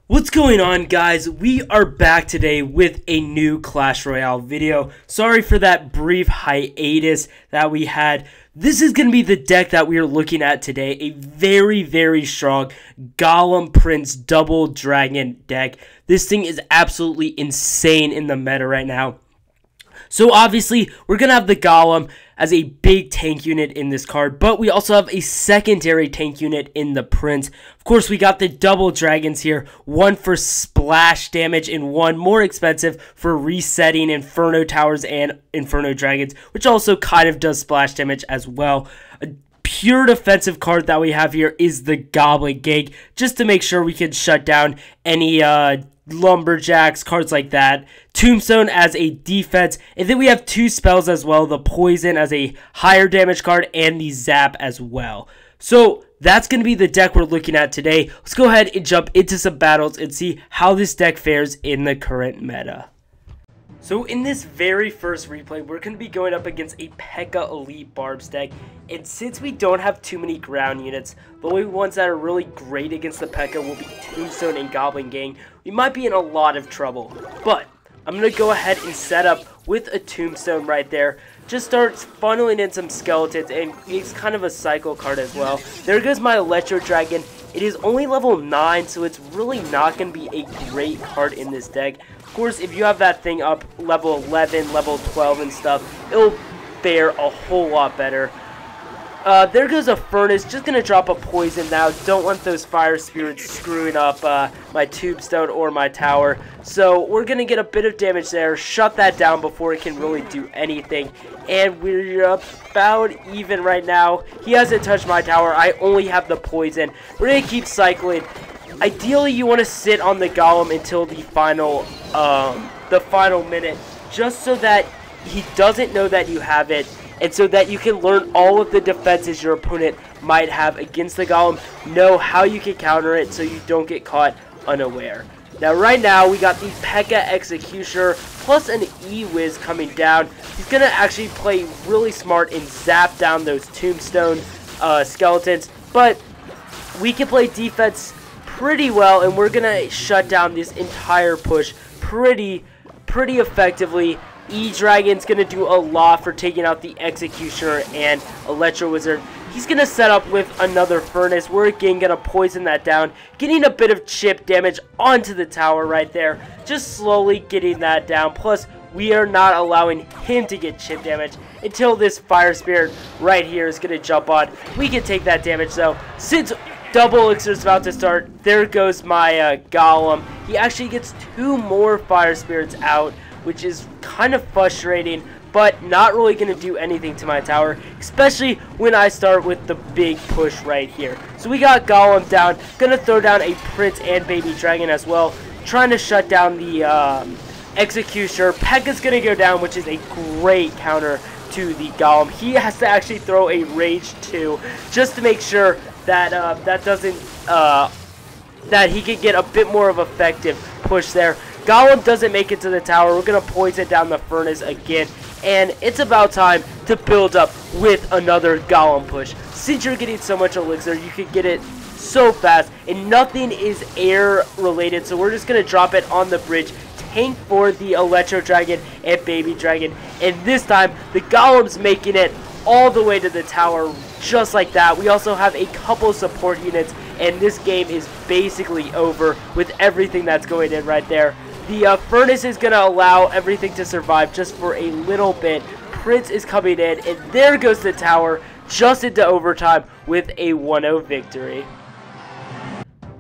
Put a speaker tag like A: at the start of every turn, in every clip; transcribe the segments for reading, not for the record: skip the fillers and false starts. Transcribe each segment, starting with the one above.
A: What's going on, guys? We are back today with a new Clash Royale video. Sorry for that brief hiatus that we had. This is going to be the deck that we are looking at today. A very strong Golem Prince double dragon deck. This thing is absolutely insane in the meta right now. So obviously, we're going to have the Golem as a big tank unit in this card, but we also have a secondary tank unit in the Prince. Of course, we got the double dragons here, one for splash damage and one more expensive for resetting Inferno Towers and Inferno Dragons, which also kind of does splash damage as well. A pure defensive card that we have here is the Goblin Gang, just to make sure we can shut down any lumberjacks, cards like that. Tombstone as a defense, and then we have two spells as well, the poison as a higher damage card and the zap as well. So that's going to be the deck we're looking at today. Let's go ahead and jump into some battles and see how this deck fares in the current meta. So in this very first replay, we're going to be going up against a Pekka Ally Barbs deck, and since we don't have too many ground units, the only ones that are really great against the Pekka will be Tombstone and Goblin Gang. We might be in a lot of trouble, but I'm going to go ahead and set up with a Tombstone right there. Just starts funneling in some skeletons, and it's kind of a cycle card as well. There goes my Electro-Dragon. It is only level 9, so it's really not going to be a great card in this deck. Of course, if you have that thing up level 11, level 12 and stuff, it'll fare a whole lot better. There goes a Furnace, just going to drop a poison now. Don't want those fire spirits screwing up my Tombstone or my tower. So we're going to get a bit of damage there, shut that down before it can really do anything. And we're about even right now. He hasn't touched my tower. I only have the poison. We're going to keep cycling. Ideally, you want to sit on the Golem until the final minute, just so that he doesn't know that you have it, and so that you can learn all of the defenses your opponent might have against the Golem, know how you can counter it so you don't get caught unaware. Now, right now, we got the Pekka Executioner plus an E-Wiz coming down. He's going to actually play really smart and zap down those Tombstone skeletons, but we can play defense pretty well, and we're gonna shut down this entire push pretty effectively. E-Dragon's gonna do a lot for taking out the Executioner and Electro Wizard. He's gonna set up with another Furnace. We're again gonna poison that down, getting a bit of chip damage onto the tower right there, just slowly getting that down. Plus, we are not allowing him to get chip damage until this Fire Spirit right here is gonna jump on. We can take that damage though. Since double elixir is about to start, there goes my Golem. He actually gets two more fire spirits out, which is kind of frustrating, but not really going to do anything to my tower, especially when I start with the big push right here. So we got Golem down, going to throw down a Prince and Baby Dragon as well, trying to shut down the Executioner. Pekka's going to go down, which is a great counter to the Golem. He has to actually throw a Rage 2 just to make sure that that he can get a bit more of effective push there. Golem doesn't make it to the tower. We're gonna poison down the Furnace again, and it's about time to build up with another Golem push. Since you're getting so much elixir, you can get it so fast, and nothing is air related, so we're just gonna drop it on the bridge, tank for the Electro-Dragon and Baby Dragon, and this time the Golem's making it all the way to the tower, just like that. We also have a couple support units, and this game is basically over with everything that's going in right there. The Furnace is going to allow everything to survive just for a little bit. Prince is coming in, and there goes the tower, just into overtime with a 1-0 victory.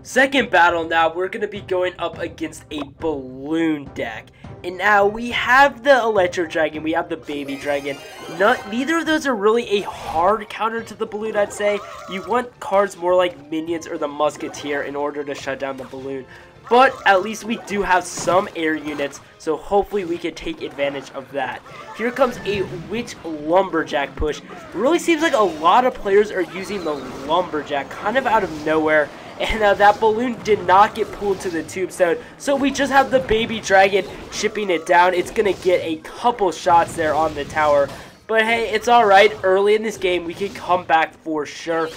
A: Second battle now, we're going to be going up against a Balloon deck. And now we have the Electro-Dragon, we have the Baby Dragon. Neither of those are really a hard counter to the Balloon, I'd say. You want cards more like Minions or the Musketeer in order to shut down the Balloon. But at least we do have some air units, so hopefully we can take advantage of that. Here comes a Witch Lumberjack push. It really seems like a lot of players are using the Lumberjack kind of out of nowhere. And that Balloon did not get pulled to the Tombstone, so we just have the Baby Dragon chipping it down. It's going to get a couple shots there on the tower. But hey, it's alright. Early in this game, we can come back for sure.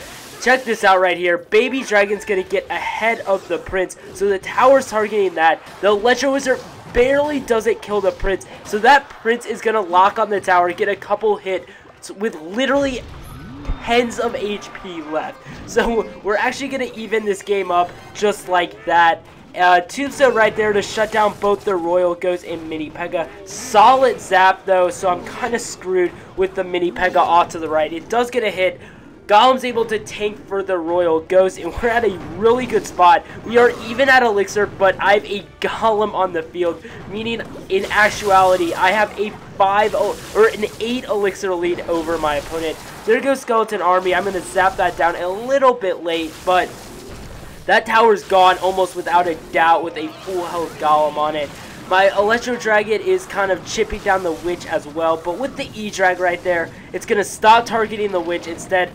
A: check this out right here. Baby Dragon's going to get ahead of the Prince, so the tower's targeting that. The Electro Wizard barely doesn't kill the Prince, so that Prince is going to lock on the tower, get a couple hits with literally tens of HP left. So we're actually going to even this game up just like that. Tombstone right there to shut down both the Royal Ghost and Mini Pekka. Solid zap though, so I'm kind of screwed with the Mini Pekka off to the right. It does get a hit. Golem's able to tank for the Royal Ghost, and we're at a really good spot. We are even at Elixir, but I have a Golem on the field, meaning in actuality, I have a 8 Elixir lead over my opponent. There goes Skeleton Army. I'm going to zap that down a little bit late, but that tower's gone almost without a doubt with a full health Golem on it. My Electro-Dragon is kind of chipping down the Witch as well, but with the E-Drag right there, it's going to stop targeting the Witch, instead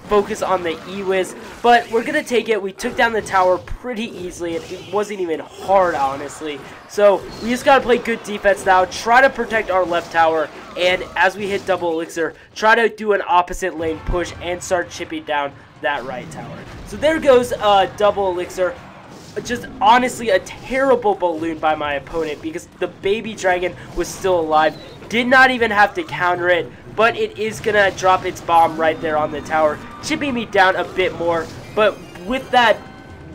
A: focus on the E-Wiz. But we're going to take it. We took down the tower pretty easily, and it wasn't even hard, honestly. So we just got to play good defense now, try to protect our left tower, and as we hit double Elixir, try to do an opposite lane push and start chipping down that right tower. So there goes double Elixir. Just honestly a terrible balloon by my opponent because the Baby Dragon was still alive. Did not even have to counter it, but it is going to drop its bomb right there on the tower, chipping me down a bit more. But with that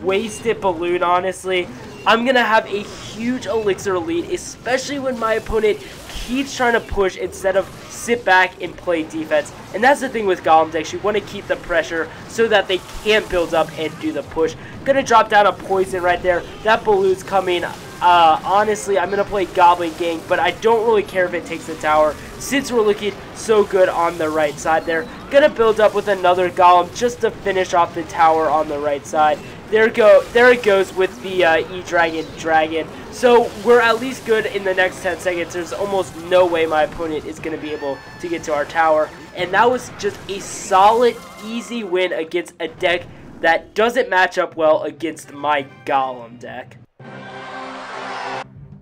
A: wasted balloon, honestly, I'm going to have a huge Elixir lead, especially when my opponent keeps trying to push instead of sit back and play defense. And that's the thing with Golem decks. You want to keep the pressure so that they can't build up and do the push. Gonna drop down a poison right there. That balloon's coming. Honestly, I'm gonna play Goblin Gang, but I don't really care if it takes the tower since we're looking so good on the right side there. Gonna build up with another Golem just to finish off the tower on the right side. There it goes with the Dragon. So we're at least good in the next 10 seconds. There's almost no way my opponent is going to be able to get to our tower. And that was just a solid, easy win against a deck that doesn't match up well against my Golem deck.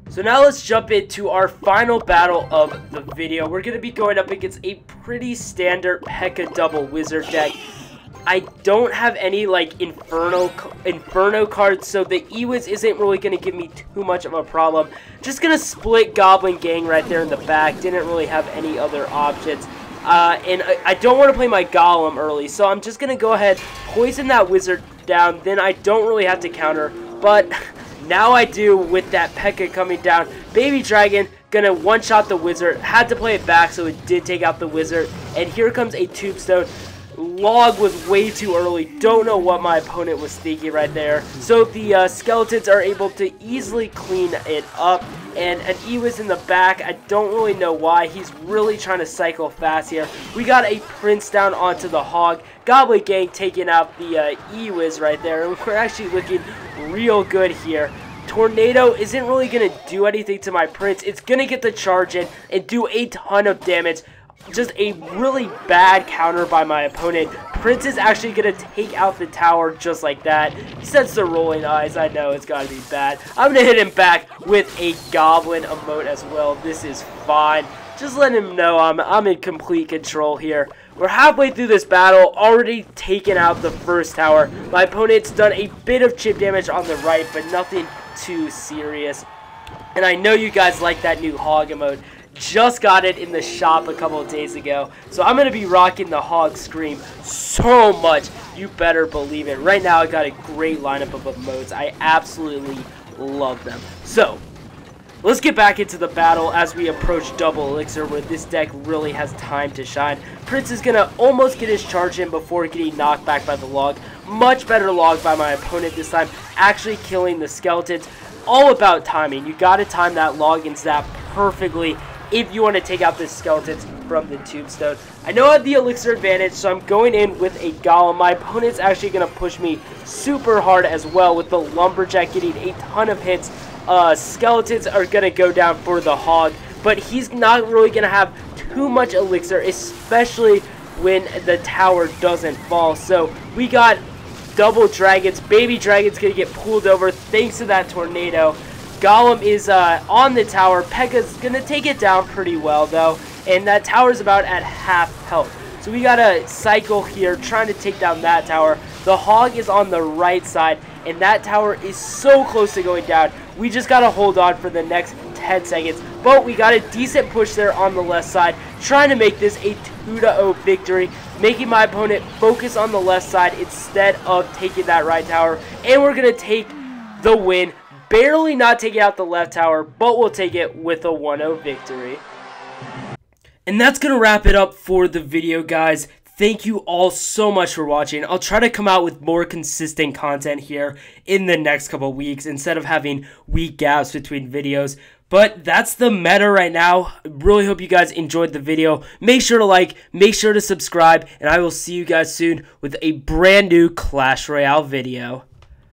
A: So now let's jump into our final battle of the video. We're going to be going up against a pretty standard Pekka double wizard deck. I don't have any like Inferno cards, so the E-Wiz isn't really going to give me too much of a problem. Just going to split Goblin Gang right there in the back. Didn't really have any other options. And I don't want to play my Golem early, so I'm just going to go ahead, poison that Wizard down. Then I don't really have to counter, but now I do with that Pekka coming down. Baby Dragon gonna one-shot the Wizard. Had to play it back, so it did take out the Wizard. And here comes a Tombstone. Log was way too early. Don't know what my opponent was thinking right there. So the skeletons are able to easily clean it up. And an E-Wiz in the back. I don't really know why. He's really trying to cycle fast here. We got a Prince down onto the Hog. Goblin Gang taking out the E-Wiz right there. And we're actually looking real good here. Tornado isn't really going to do anything to my Prince. It's going to get the charge in and do a ton of damage. Just a really bad counter by my opponent. Prince is actually going to take out the tower just like that. He sets the rolling eyes. I know it's got to be bad. I'm going to hit him back with a Goblin emote as well. This is fine. Just let him know I'm in complete control here. We're halfway through this battle, already taken out the first tower. My opponent's done a bit of chip damage on the right, but nothing too serious. And I know you guys like that new Hog emote. Just got it in the shop a couple of days ago, so I'm going to be rocking the Hog Scream so much. You better believe it. Right now I got a great lineup of emotes. I absolutely love them. So let's get back into the battle as we approach double elixir, where this deck really has time to shine. Prince is going to almost get his charge in before getting knocked back by the log. Much better log by my opponent this time, actually killing the skeletons. All about timing. You got to time that log and zap perfectly if you want to take out the skeletons from the Tombstone. I know I have the elixir advantage, so I'm going in with a Golem. My opponent's actually going to push me super hard as well with the Lumberjack getting a ton of hits. Skeletons are going to go down for the Hog, but he's not really going to have too much elixir, especially when the tower doesn't fall. So we got double dragons. Baby Dragon's going to get pulled over thanks to that tornado. Golem is on the tower. Pekka's going to take it down pretty well, though. And that tower's about at half health. So we gotta cycle here, trying to take down that tower. The hog is on the right side, and that tower is so close to going down. We just gotta hold on for the next 10 seconds. But we got a decent push there on the left side, trying to make this a 2-0 victory, making my opponent focus on the left side instead of taking that right tower. And we're gonna take the win, barely not taking out the left tower, but we'll take it with a 1-0 victory. And that's going to wrap it up for the video, guys. Thank you all so much for watching. I'll try to come out with more consistent content here in the next couple weeks instead of having week gaps between videos. But that's the meta right now. I really hope you guys enjoyed the video. Make sure to like, make sure to subscribe, and I will see you guys soon with a brand new Clash Royale video.